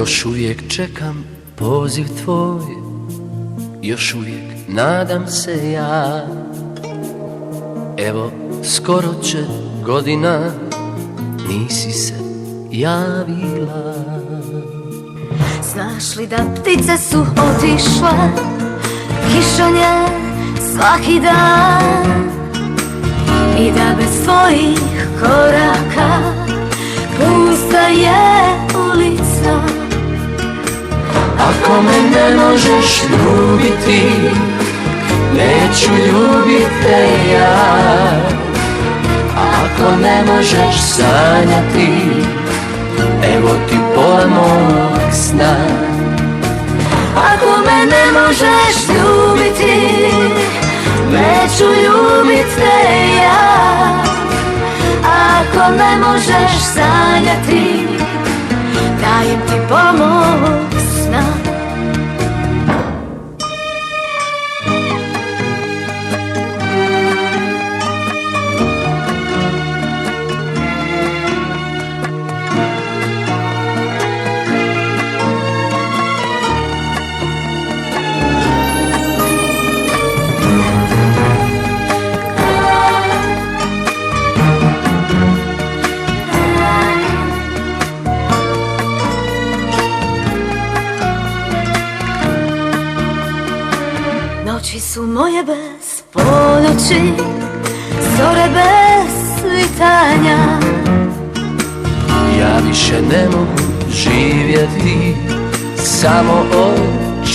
Još uvijek čekam poziv tvoj, još uvijek nadam se ja. Evo skoro će godina, nisi se javila. Znaš li da ptice su otišle, kišonje svaki dan, i da bez tvojih koraka pusta je ulica. Ako me ne možeš ljubiti, neću ljubit te ja. Ako ne možeš sanjati, evo ti pola mog sna. Ako me ne možeš ljubiti, neću ljubit te ja. Ako ne možeš sanjati, dajem ti pola mog sna. Noći su moje bez ponoći, zore bez svitanja. Ja više ne mogu živjeti samo od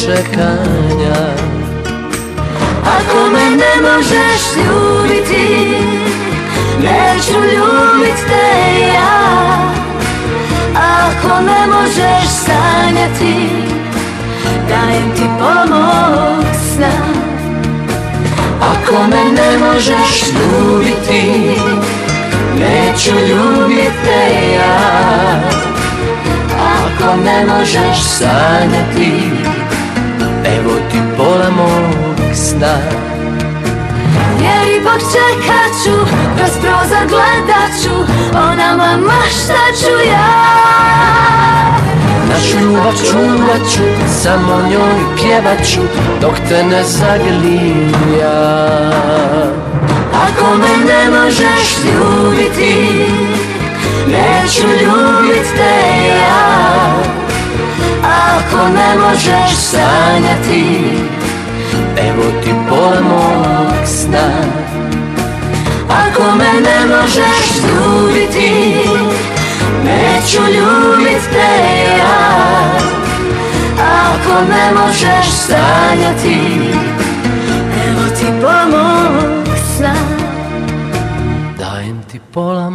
čekanja. Ako me ne možeš ljubiti, neću ljubit te ja. Ako ne možeš sanjati, dajem ti pola mog sna. Ako me ne možeš ljubiti, neću ljubit te ja. Ako ne možeš sanjati, evo ti pola mog sna. Jer ipak čekat ću, kroz prozor gledat ću, o nama maštat ću ja. Našu ljubav čuvat ću, samo njoj pjevat ću, dok te ne zagrlim ja. Ako me ne možeš ljubiti, neću ljubit te ja. Ako ne možeš sanjati, evo ti pola mog sna. ako me ne možeš ljubiti, neću ljubit te ja. Ako ne možeš sanjati, evo ti pola mog sna. Dajem ti pola